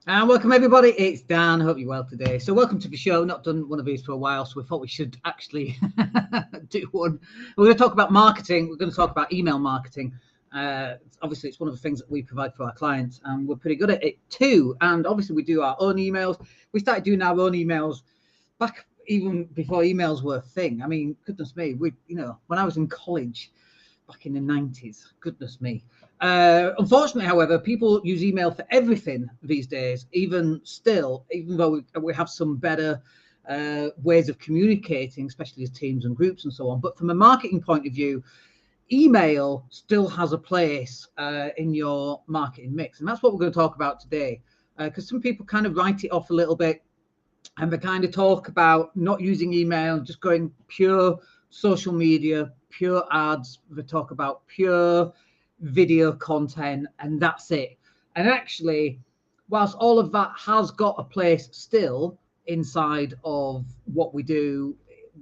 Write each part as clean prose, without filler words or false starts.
And welcome everybody, it's Dan. Hope you're well today. So welcome to the show. Not done one of these for a while, so we thought we should actually do one. We're going to talk about marketing. We're going to talk about email marketing. Obviously, it's one of the things that we provide for our clients, and we're pretty good at it too. And obviously, we do our own emails. We started doing our own emails back even before emails were a thing. I mean, goodness me, when I was in college back in the 90s, goodness me. Unfortunately, however, people use email for everything these days, even still, even though we have some better ways of communicating, especially as teams and groups and so on. But from a marketing point of view, email still has a place in your marketing mix. And that's what we're going to talk about today. Because some people kind of write it off a little bit, and they kind of talk about not using email, just going pure social media, pure ads. They talk about pure video content, and that's it. And actually, whilst all of that has got a place still inside of what we do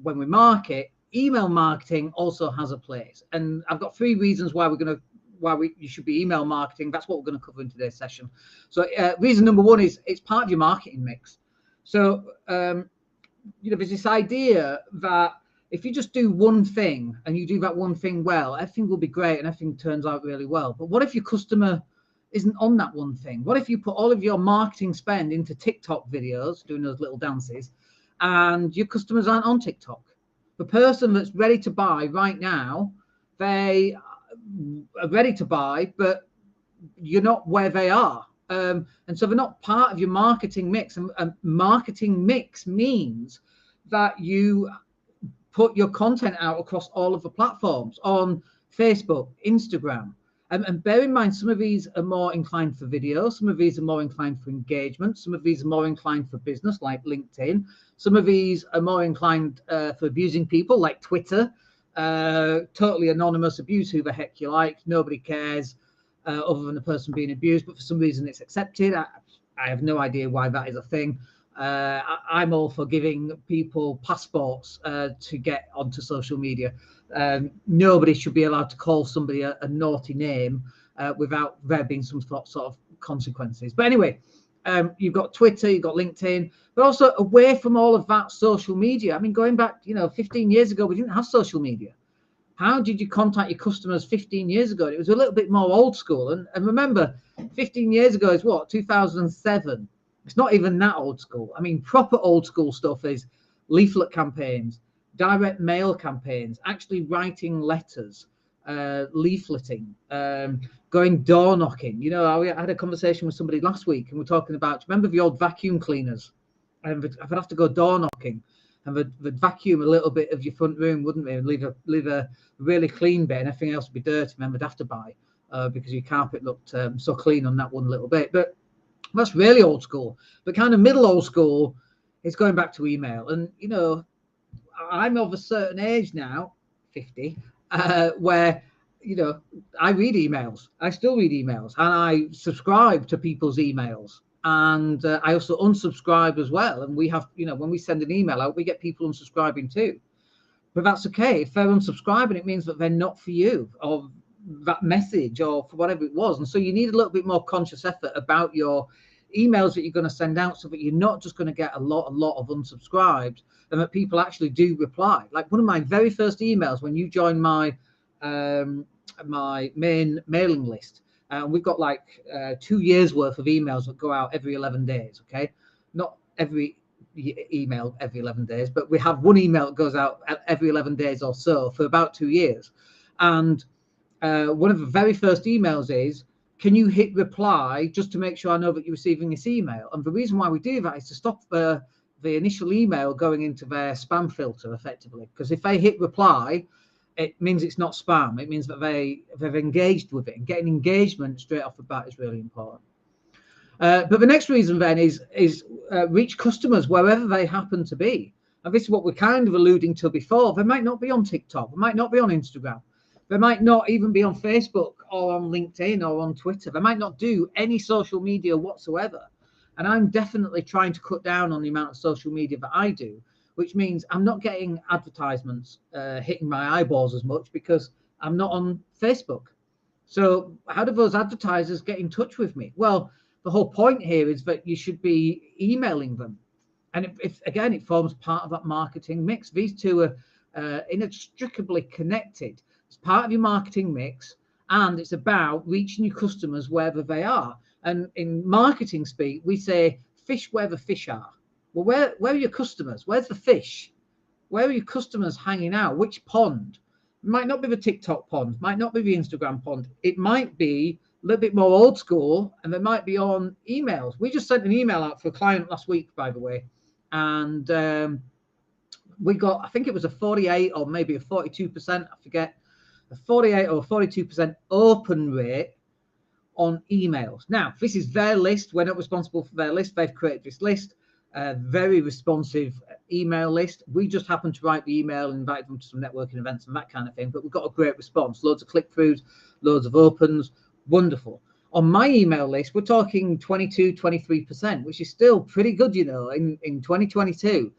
when we market, email marketing also has a place. And I've got three reasons why you should be email marketing. That's what we're going to cover in today's session. So reason number one is it's part of your marketing mix. So, there's this idea that if you just do one thing and you do that one thing well, everything will be great and everything turns out really well. But what if your customer isn't on that one thing? What if you put all of your marketing spend into TikTok videos, doing those little dances, and your customers aren't on TikTok? The person that's ready to buy right now, they are ready to buy, but you're not where they are. And so they're not part of your marketing mix. And marketing mix means that you put your content out across all of the platforms on Facebook, Instagram. And bear in mind, some of these are more inclined for video. Some of these are more inclined for engagement. Some of these are more inclined for business, like LinkedIn. Some of these are more inclined for abusing people, like Twitter. Totally anonymous, abuse who the heck you like. Nobody cares other than the person being abused. But for some reason, it's accepted. I have no idea why that is a thing. I'm all for giving people passports to get onto social media. Nobody should be allowed to call somebody a naughty name without there being some sort of consequences. But anyway, you've got Twitter, you've got LinkedIn, but also away from all of that social media. I mean, going back, 15 years ago, we didn't have social media. How did you contact your customers 15 years ago? It was a little bit more old school. And remember, 15 years ago is what, 2007? It's not even that old school. I mean, proper old school stuff is leaflet campaigns, direct mail campaigns, actually writing letters, leafleting, going door knocking. I had a conversation with somebody last week, and we're talking about, remember the old vacuum cleaners? And I'd have to go door knocking, and they'd vacuum a little bit of your front room, wouldn't they? And leave a really clean bit, and everything else would be dirty. And then they'd have to buy because your carpet looked so clean on that one little bit. But that's really old school. But kind of middle old school is going back to email. And, I'm of a certain age now, 50, where, I read emails. I still read emails, and I subscribe to people's emails. And I also unsubscribe as well. And we have, when we send an email out, we get people unsubscribing too. But that's okay. If they're unsubscribing, it means that they're not for you, or that message, or for whatever it was. And so you need a little bit more conscious effort about your emails that you're going to send out, so that you're not just going to get a lot of unsubscribed, and that people actually do reply. Like one of my very first emails when you joined my my main mailing list, and we've got like 2 years worth of emails that go out every 11 days. Okay, not every email every 11 days, but we have one email that goes out every 11 days or so for about 2 years. And one of the very first emails is, can you hit reply just to make sure I know that you're receiving this email? And the reason why we do that is to stop the initial email going into their spam filter effectively. Because if they hit reply, it means it's not spam. It means that they've engaged with it. And getting engagement straight off the bat is really important. But the next reason then is reach customers wherever they happen to be. And this is what we're kind of alluding to before. They might not be on TikTok. They might not be on Instagram. They might not even be on Facebook or on LinkedIn or on Twitter. They might not do any social media whatsoever. And I'm definitely trying to cut down on the amount of social media that I do, which means I'm not getting advertisements hitting my eyeballs as much because I'm not on Facebook. So how do those advertisers get in touch with me? Well, the whole point here is that you should be emailing them. And if again, it forms part of that marketing mix. These two are inextricably connected. It's part of your marketing mix, and it's about reaching your customers wherever they are. And in marketing speak, we say fish where the fish are. Well, where are your customers? Where's the fish? Where are your customers hanging out? Which pond? It might not be the TikTok pond, might not be the Instagram pond. It might be a little bit more old school, and they might be on emails. We just sent an email out for a client last week, by the way, and we got, I think it was a 48 or maybe a 42%, I forget, a 48 or 42% open rate on emails. Now, this is their list. We're not responsible for their list. They've created this list, very responsive email list. We just happened to write the email and invite them to some networking events and that kind of thing. But we've got a great response, loads of click-throughs, loads of opens, wonderful. On my email list, we're talking 22, 23%, which is still pretty good, you know, in 2022.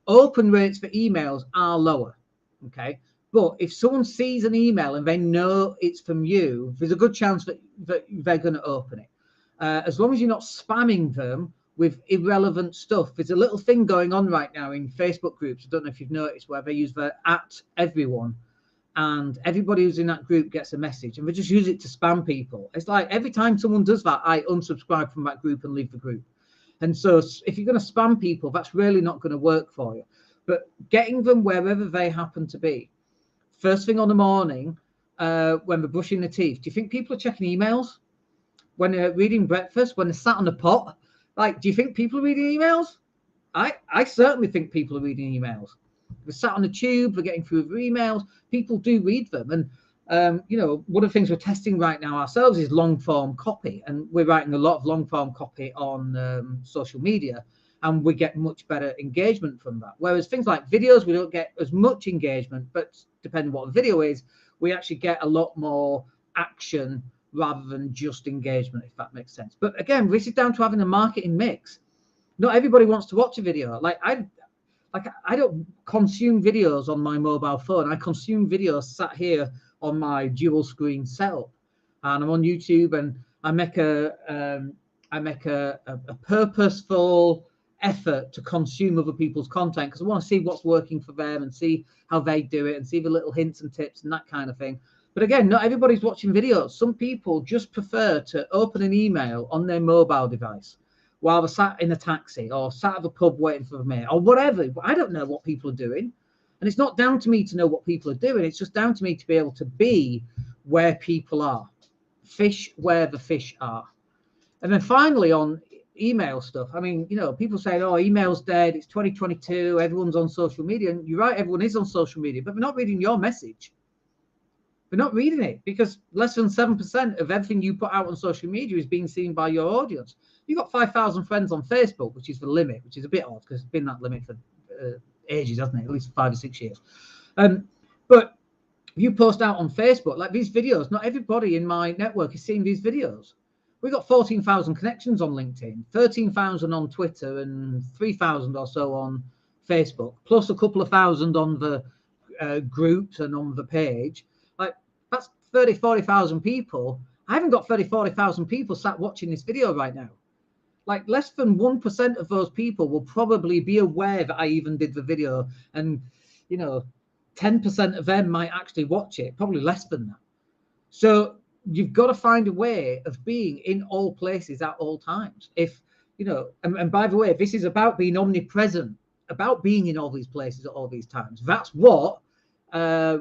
Open rates for emails are lower, okay? But if someone sees an email and they know it's from you, there's a good chance that they're going to open it. As long as you're not spamming them with irrelevant stuff. There's a little thing going on right now in Facebook groups, I don't know if you've noticed, where they use the @everyone, and everybody who's in that group gets a message, and they just use it to spam people. It's like every time someone does that, I unsubscribe from that group and leave the group. And so if you're going to spam people, that's really not going to work for you. But getting them wherever they happen to be. First thing on the morning, when they're brushing their teeth, do you think people are checking emails? When they're reading breakfast, when they're sat on the pot? Like, do you think people are reading emails? I certainly think people are reading emails. We're sat on the tube, we're getting through their emails. People do read them. And, you know, one of the things we're testing right now ourselves is long form copy. And we're writing a lot of long form copy on social media. And we get much better engagement from that. Whereas things like videos, we don't get as much engagement. But depending on what the video is, we actually get a lot more action rather than just engagement, if that makes sense. But again, this is down to having a marketing mix. Not everybody wants to watch a video. Like I don't consume videos on my mobile phone. I consume videos sat here on my dual screen setup, and I'm on YouTube, and I make a purposeful effort to consume other people's content because I want to see what's working for them and see how they do it and see the little hints and tips and that kind of thing. But again, not everybody's watching videos. Some people just prefer to open an email on their mobile device while they're sat in a taxi or sat at the pub waiting for a mate or whatever. I don't know what people are doing. And it's not down to me to know what people are doing. It's just down to me to be able to be where people are. Fish where the fish are. And then finally on email stuff, I mean, you know, people say, oh, email's dead. It's 2022. Everyone's on social media. And you're right, everyone is on social media, but they're not reading your message. They're not reading it because less than 7% of everything you put out on social media is being seen by your audience. You've got 5,000 friends on Facebook, which is the limit, which is a bit odd because it's been that limit for ages, hasn't it? At least 5 or 6 years. But you post out on Facebook, like these videos, not everybody in my network is seeing these videos. We've got 14,000 connections on LinkedIn, 13,000 on Twitter, and 3,000 or so on Facebook, plus a couple of thousand on the groups and on the page. Like, that's 30, 40,000 people. I haven't got 30, 40,000 people sat watching this video right now. Like, less than 1% of those people will probably be aware that I even did the video. And, you know, 10% of them might actually watch it, probably less than that. So you've got to find a way of being in all places at all times. If, you know, and by the way, this is about being omnipresent, about being in all these places at all these times. That's what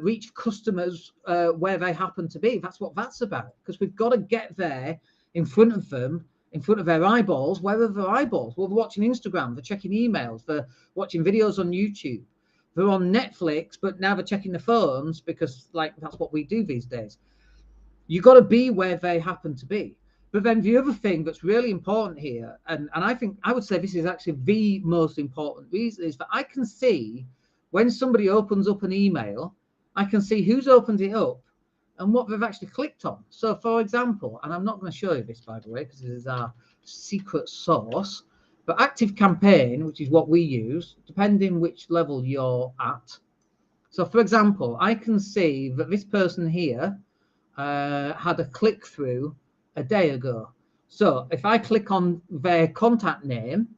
reach customers where they happen to be. That's what that's about, because we've got to get there in front of them, in front of their eyeballs, wherever their eyeballs. Well, they're watching Instagram, they're checking emails, they're watching videos on YouTube, they're on Netflix, but now they're checking the phones because, like, that's what we do these days. You've got to be where they happen to be. But then the other thing that's really important here, and I think I would say this is actually the most important reason, is that I can see when somebody opens up an email, I can see who's opened it up and what they've actually clicked on. So, for example, and I'm not going to show you this, by the way, because this is our secret sauce, but ActiveCampaign, which is what we use, depending which level you're at. So, for example, I can see that this person here had a click-through a day ago. So if I click on their contact name,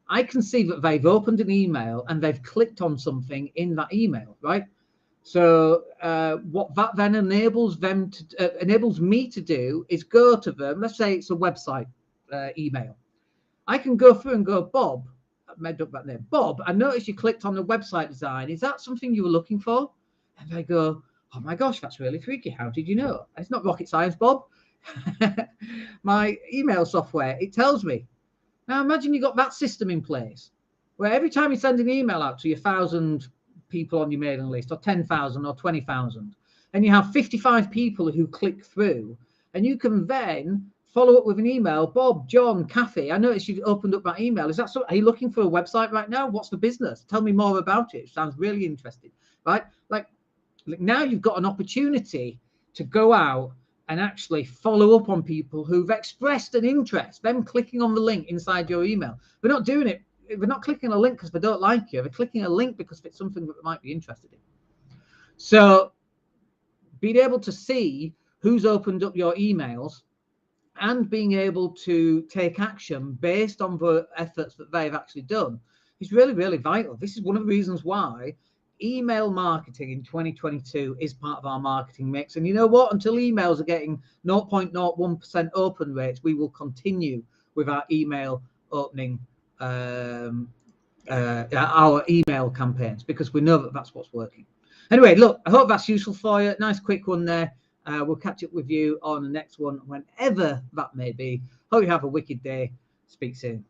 I can see that they've opened an email and they've clicked on something in that email, right? So what that then enables them to enables me to do is go to them. Let's say it's a website email. I can go through and go, Bob, I made up that name. Bob, I noticed you clicked on the website design. Is that something you were looking for? And they go, oh my gosh, that's really freaky. How did you know? It's not rocket science, Bob. My email software, it tells me. Now imagine you got that system in place where every time you send an email out to your 1,000 people on your mailing list, or 10,000 or 20,000, and you have 55 people who click through, and you can then follow up with an email. Bob, John, Kathy, I noticed you've opened up that email. Is that so? Are you looking for a website right now? What's the business? Tell me more about it. Sounds really interesting, right? Like now you've got an opportunity to go out and actually follow up on people who've expressed an interest, them clicking on the link inside your email. They're not doing it. They're not clicking a link because they don't like you. They're clicking a link because it's something that they might be interested in. So being able to see who's opened up your emails and being able to take action based on the efforts that they've actually done is really, really vital. This is one of the reasons why email marketing in 2022 is part of our marketing mix. And you know what? Until emails are getting 0.01% open rates, we will continue with our email opening, our email campaigns, because we know that that's what's working. Anyway, look, I hope that's useful for you. Nice quick one there. We'll catch up with you on the next one, whenever that may be. Hope you have a wicked day. Speak soon.